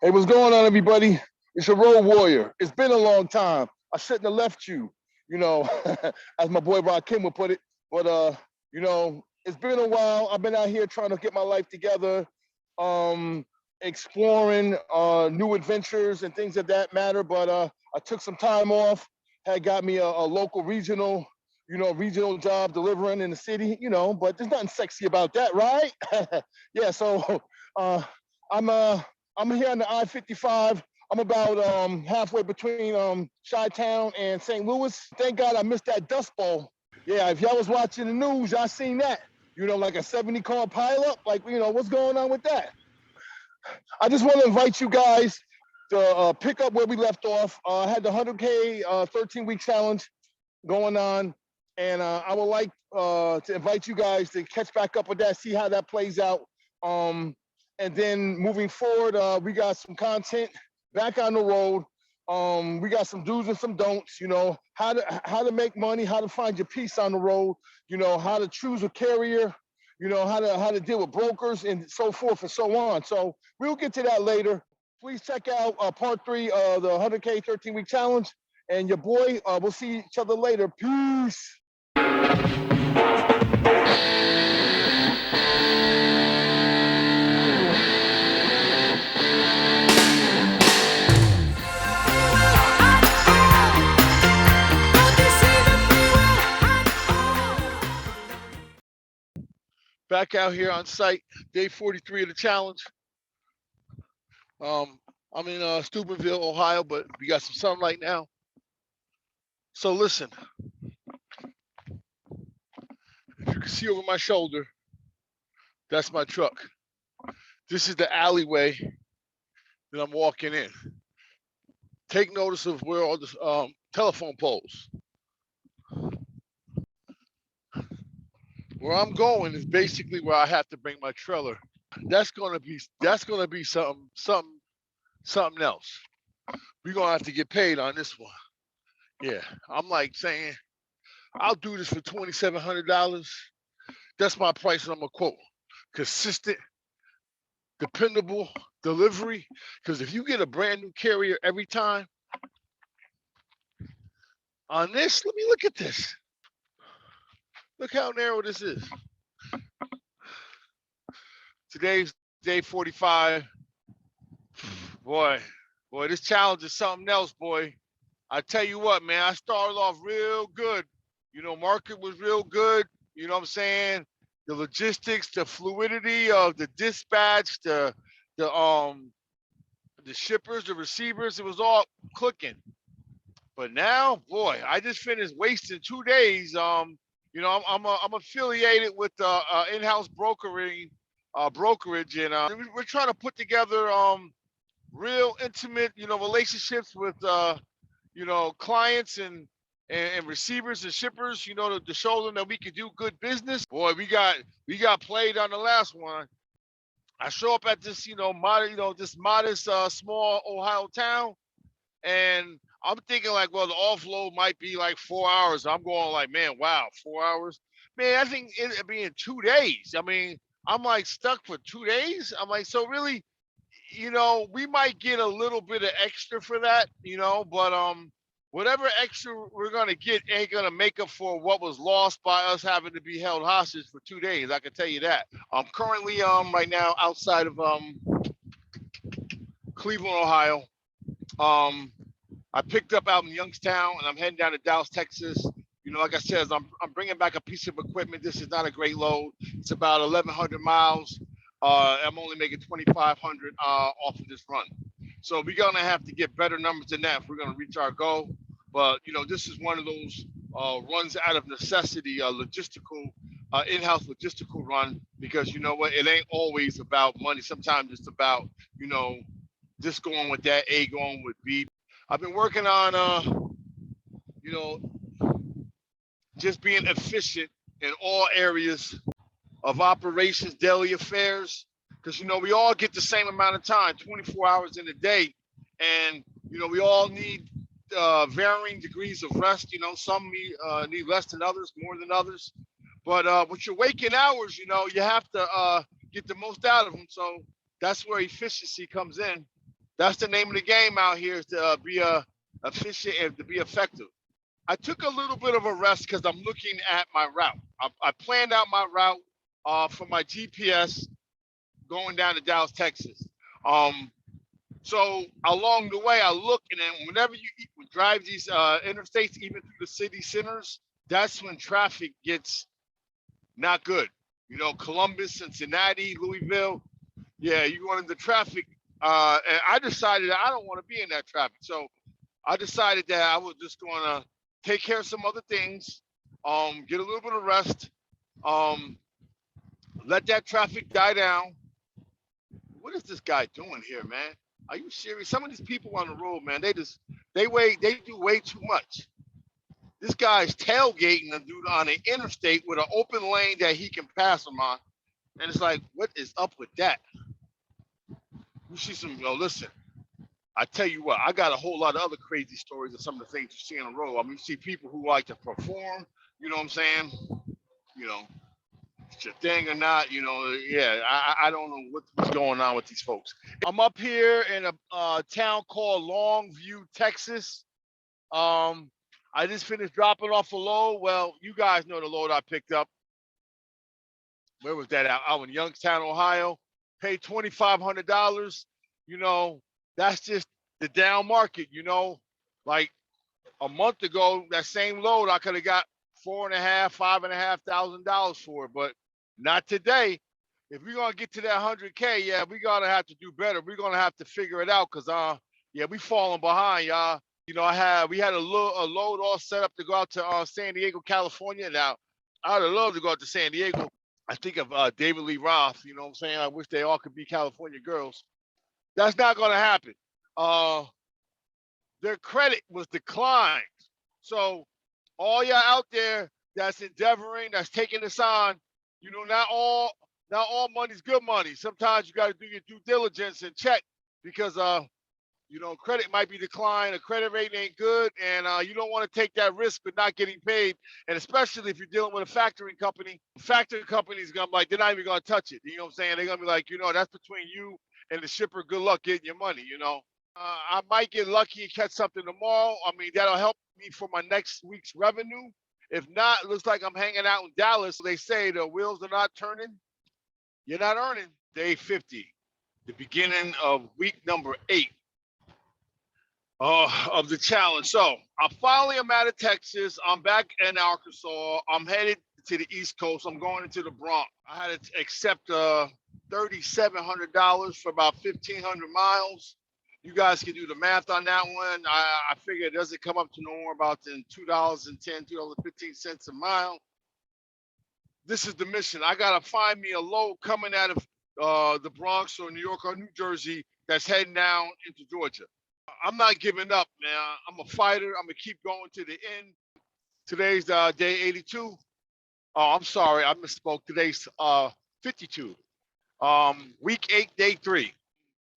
Hey, what's going on, everybody? It's your road warrior. It's been a long time. I shouldn't have left you, you know, as my boy Kim would put it. But it's been a while. I've been out here trying to get my life together, um, exploring new adventures and things of that matter. But I took some time off. Had got me a local regional job delivering in the city. But there's nothing sexy about that, right? Yeah. So uh, I'm uh I'm here on the I-55. I'm about halfway between Chi-Town and St. Louis. Thank God I missed that Dust Bowl. Yeah, if y'all was watching the news, y'all seen that. Like a 70-car pileup. Like, what's going on with that? I just want to invite you guys to pick up where we left off. I had the 100K 13-week challenge going on, and I would like to invite you guys to catch back up with that, see how that plays out. And then moving forward, we got some content back on the road. We got some do's and some don'ts, how to make money, how to find your peace on the road, how to choose a carrier, how to deal with brokers and so forth and so on. So we'll get to that later. Please check out part 3 of the 100K 13-week challenge. And your boy, we'll see each other later. Peace. Back out here on site, day 43 of the challenge. I'm in Steubenville, Ohio, but we got some sunlight now. So listen, if you can see over my shoulder, that's my truck. This is the alleyway that I'm walking in. Take notice of where all the telephone poles. Where I'm going is basically where I have to bring my trailer. That's gonna be something else. We're gonna have to get paid on this one. Yeah, I'm like saying, I'll do this for $2,700. That's my price that I'm gonna quote. Consistent, dependable delivery. Because if you get a brand new carrier every time, on this, let me look at this. Look how narrow this is. Today's day 45. Boy, this challenge is something else, boy. I tell you what, man, I started off real good. Market was real good. You know what I'm saying? The logistics, the fluidity of the dispatch, the shippers, the receivers, it was all clicking. But now, boy, I just finished wasting 2 days. I'm affiliated with in-house brokerage, and we're trying to put together real intimate, relationships with clients and receivers and shippers, to show them that we can do good business. Boy, we got played on the last one. I show up at this, this modest, small Ohio town, and I'm thinking like, well, the offload might be like 4 hours. I'm going like, man, wow, 4 hours. Man, I think it'd be in 2 days. I mean, I'm like stuck for 2 days. I'm like, so really, we might get a little bit of extra for that, but whatever extra we're gonna get ain't gonna make up for what was lost by us having to be held hostage for 2 days. I can tell you that. I'm currently right now outside of Cleveland, Ohio. I picked up out in Youngstown, and I'm heading down to Dallas, Texas. Like I said, I'm bringing back a piece of equipment. This is not a great load. It's about 1,100 miles. I'm only making 2,500 off of this run. So we're gonna have to get better numbers than that if we're gonna reach our goal. But this is one of those runs out of necessity, logistical, in-house logistical run, because you know what, it ain't always about money. Sometimes it's about this going with that, A going with B. I've been working on just being efficient in all areas of operations, daily affairs, because we all get the same amount of time, 24 hours in a day, and we all need varying degrees of rest. Some need less than others, more than others, but with your waking hours, you have to get the most out of them. So that's where efficiency comes in. That's the name of the game out here, is to be efficient and to be effective. I took a little bit of a rest because I'm looking at my route. I planned out my route from my GPS going down to Dallas, Texas. Um, so along the way, I look, and then whenever you drive these interstates, even through the city centers, that's when traffic gets not good. You know, Columbus, Cincinnati, Louisville. Yeah, you go into traffic. And I decided that I don't want to be in that traffic. So I decided that I was just going to take care of some other things, get a little bit of rest, um, let that traffic die down. What is this guy doing here, man? Are you serious? Some of these people on the road, man, they do way too much. This guy's tailgating a dude on an interstate with an open lane that he can pass him on. And it's like, what is up with that? You see some, listen, I tell you what, I got a whole lot of other crazy stories of some of the things you see on the road. I mean, you see people who like to perform, you know what I'm saying? You know, it's your thing or not, yeah, I don't know what's going on with these folks. I'm up here in a town called Longview, Texas. I just finished dropping off a load. Well, you guys know the load I picked up. Where was that? Out in Youngstown, Ohio. Paid $2,500. That's just the down market. Like a month ago, that same load I could have got $4,500, $5,500 for it, but not today. If we're gonna get to that 100K, yeah, we're gonna have to do better. We're gonna have to figure it out, cause yeah, we falling behind, y'all. We had a load all set up to go out to San Diego, California. Now, I'd have loved to go out to San Diego. I think of David Lee Roth. You know what I'm saying? I wish they all could be California girls. That's not gonna happen. Their credit was declined. So all y'all out there that's endeavoring, that's taking this on, not all money's good money. Sometimes you got to do your due diligence and check, because credit might be declined, a credit rating ain't good, and you don't want to take that risk of not getting paid. And especially if you're dealing with a factoring company, factoring company's gonna be like, they're not even gonna touch it. You know what I'm saying? They're gonna be like, that's between you and the shipper. Good luck getting your money. I might get lucky and catch something tomorrow. I mean, that'll help me for my next week's revenue. If not, it looks like I'm hanging out in Dallas. They say the wheels are not turning. You're not earning. Day 50, the beginning of week number 8 of the challenge. So I finally am out of Texas. I'm back in Arkansas. I'm headed to the East Coast. I'm going into the Bronx. I had to accept $3,700 for about 1,500 miles. You guys can do the math on that one. I figure it doesn't come up to no more about than $2.10, $2.15 a mile. This is the mission. I gotta find me a load coming out of the Bronx or New York or New Jersey that's heading down into Georgia. I'm not giving up, man. I'm a fighter. I'm gonna keep going to the end. Today's day 82. Oh, I'm sorry, I misspoke. Today's 52. Week 8, day 3.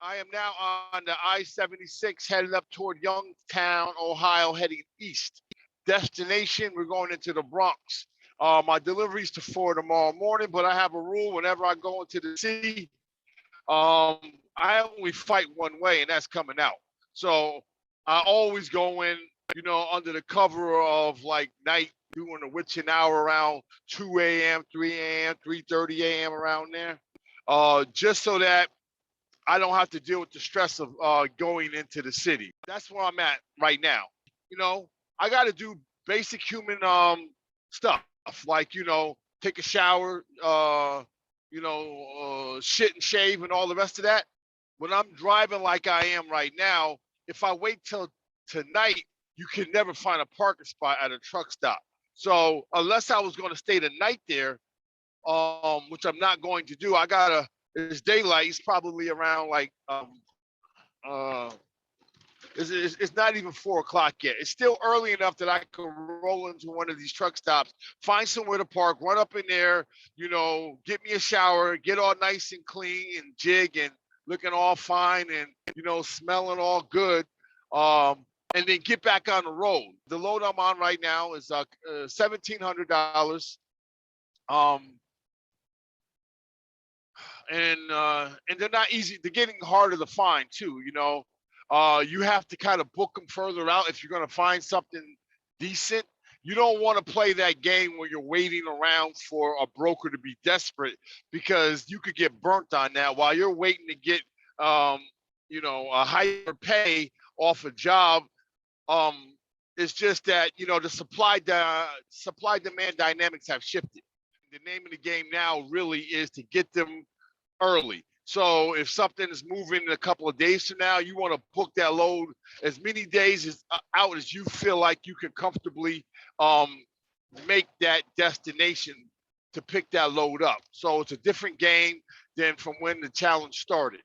I am now on the I-76 headed up toward Youngstown, Ohio, heading east. Destination, we're going into the Bronx. My delivery's to 4 tomorrow morning, but I have a rule whenever I go into the city, I only fight one way, and that's coming out. So I always go in, under the cover of like night, doing a witching hour around 2 a.m., 3 a.m., 3:30 a.m. around there, just so that I don't have to deal with the stress of going into the city. That's where I'm at right now. I got to do basic human stuff, like, take a shower, shit and shave and all the rest of that. When I'm driving like I am right now, if I wait till tonight, you can never find a parking spot at a truck stop. So unless I was going to stay the night there, which I'm not going to do, it's daylight. It's probably around like it's not even 4 o'clock yet. It's still early enough that I could roll into one of these truck stops, find somewhere to park, run up in there, get me a shower, get all nice and clean and jig and looking all fine and, smelling all good. And then get back on the road. The load I'm on right now is $1,700. and they're not easy. They're getting harder to find too. You have to kind of book them further out if you're going to find something decent. You don't want to play that game where you're waiting around for a broker to be desperate, because you could get burnt on that while you're waiting to get a higher pay off a job. It's just that the supply demand dynamics have shifted. The name of the game now really is to get them early. So if something is moving in a couple of days from now, you want to book that load as many days out as you feel like you can comfortably make that destination to pick that load up. So it's a different game than from when the challenge started.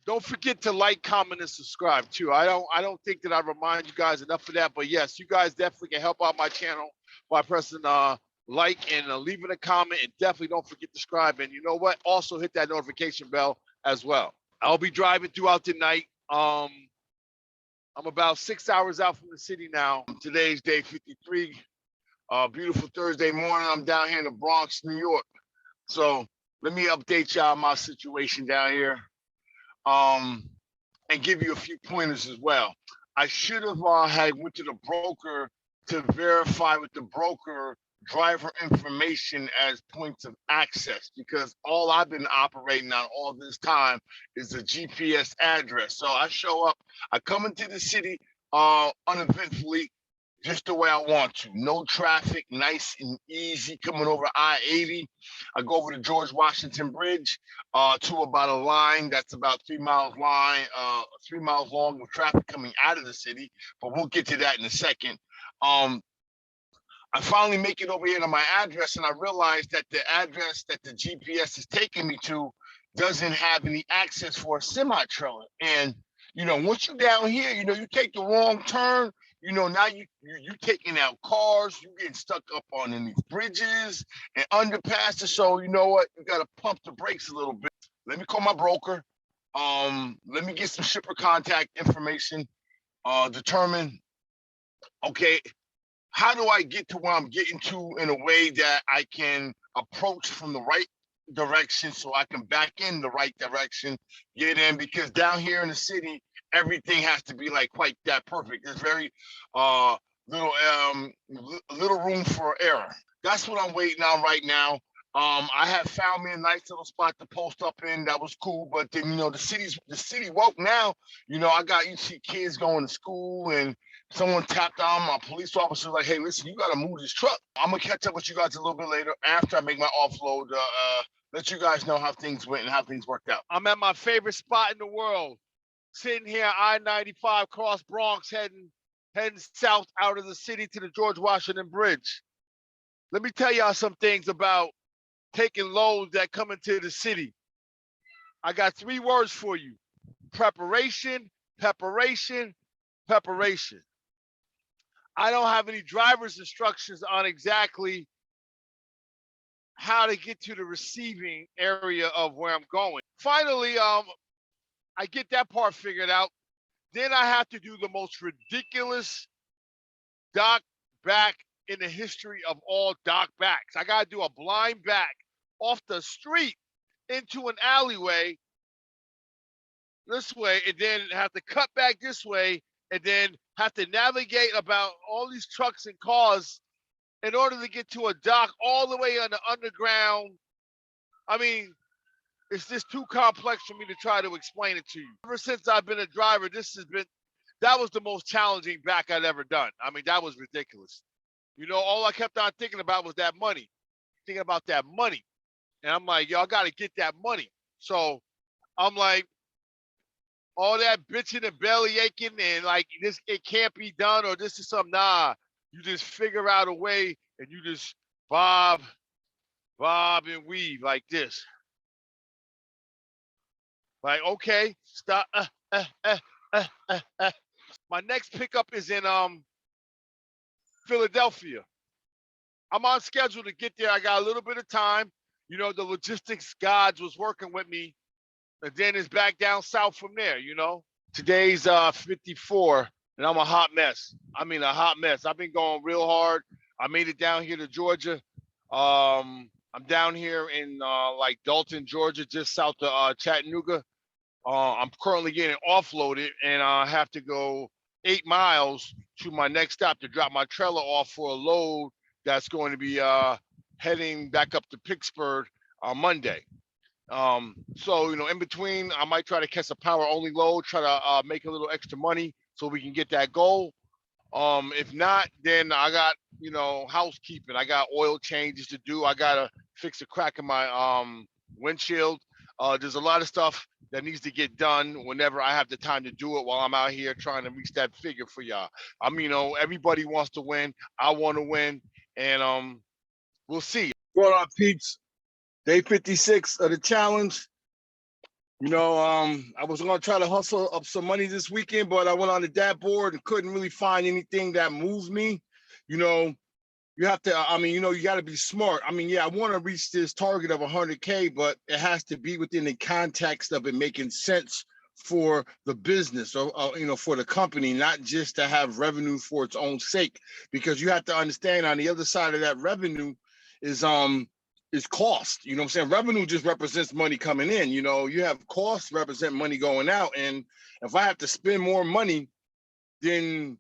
Don't forget to like, comment, and subscribe too. I don't think that I remind you guys enough of that, but yes, you guys definitely can help out my channel by pressing like and leaving a comment, and definitely don't forget to subscribe. And you know what? Also hit that notification bell as well. I'll be driving throughout the night. I'm about 6 hours out from the city now. Today's day 53. Beautiful Thursday morning. I'm down here in the Bronx, New York. So let me update y'all my situation down here. And give you a few pointers as well. I should have had went to the broker to verify with the broker driver information as points of access, because all I've been operating on all this time is a GPS address. So I show up, I come into the city uneventfully, just the way I want to. No traffic, nice and easy, coming over I-80. I go over the George Washington Bridge to about a line that's about 3 miles long with traffic coming out of the city, but we'll get to that in a second. I finally make it over here to my address, and I realize that the address that the GPS is taking me to doesn't have any access for a semi-trailer. And, once you're down here, you take the wrong turn, now you taking out cars, you getting stuck up on these bridges and underpasses. So you know what? You got to pump the brakes a little bit. Let me call my broker. Let me get some shipper contact information, determine, okay, how do I get to where I'm getting to in a way that I can approach from the right direction so I can back in the right direction, get in, because down here in the city, everything has to be like quite that perfect. There's very little room for error. That's what I'm waiting on right now. I have found me a nice little spot to post up in. That was cool, but then the city woke now. You see kids going to school, and someone tapped on my police officer like, "Hey, listen, you got to move this truck." I'm gonna catch up with you guys a little bit later after I make my offload. Let you guys know how things went and how things worked out. I'm at my favorite spot in the world, sitting here I-95 cross Bronx, heading south out of the city to the George Washington Bridge. Let me tell y'all some things about taking loads that come into the city. I got 3 words for you: preparation, preparation, preparation. I don't have any driver's instructions on exactly how to get to the receiving area of where I'm going. Finally, I get that part figured out. Then I have to do the most ridiculous dock back in the history of all dock backs. I got to do a blind back off the street into an alleyway this way, and then have to cut back this way, and then have to navigate about all these trucks and cars in order to get to a dock all the way on the underground. I mean, it's just too complex for me to try to explain it to you. Ever since I've been a driver, that was the most challenging back I'd ever done. I mean, that was ridiculous. All I kept on thinking about was that money, thinking about that money. And I'm like, yo, I got to get that money. So I'm like, all that bitching and belly aching and like, this, it can't be done, or this is something. Nah, you just figure out a way, and you just bob and weave like this. Like, okay, stop. My next pickup is in Philadelphia. I'm on schedule to get there. I got a little bit of time. The logistics gods was working with me, and then it's back down south from there. Today's 54, and I'm a hot mess. I mean, a hot mess. I've been going real hard. I made it down here to Georgia. I'm down here in like Dalton, Georgia, just south of Chattanooga. I'm currently getting offloaded, and I have to go 8 miles to my next stop to drop my trailer off for a load that's going to be heading back up to Pittsburgh on Monday. So in between, I might try to catch a power only load, try to make a little extra money so we can get that goal. If not, then I got housekeeping. I got oil changes to do. I gotta fix a crack in my windshield. There's a lot of stuff that needs to get done whenever I have the time to do it while I'm out here trying to reach that figure for y'all. I mean, everybody wants to win. I want to win, and we'll see. Going on, peeps. Day 56 of the challenge. I was gonna try to hustle up some money this weekend, but I went on the dad board and couldn't really find anything that moves me. You have to, you got to be smart. I want to reach this target of 100K, but it has to be within the context of it making sense for the business or for the company, not just to have revenue for its own sake, because you have to understand on the other side of that revenue is cost. You know what I'm saying? Revenue just represents money coming in. You have costs represent money going out. And if I have to spend more money, then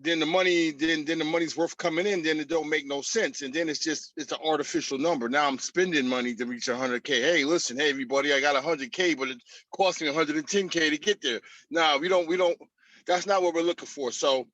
the money's worth coming in, then it don't make no sense. And then it's an artificial number. Now I'm spending money to reach 100K. Hey, listen, hey everybody, I got 100K, but it cost me 110K to get there. No, we don't, that's not what we're looking for. So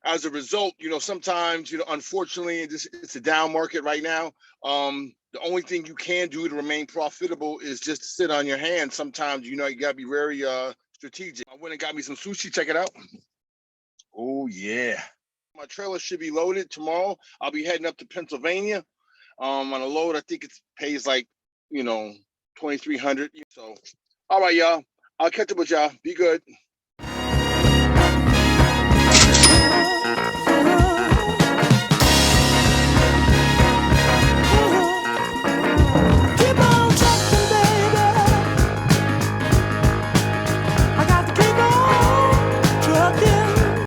as a result, sometimes, unfortunately, it's a down market right now. The only thing you can do to remain profitable is just to sit on your hands. Sometimes, you got to be very strategic. I went and got me some sushi. Check it out. Oh, yeah. My trailer should be loaded tomorrow. I'll be heading up to Pennsylvania on a load. I think it pays like, $2,300. So, all right, y'all. I'll catch up with y'all. Be good.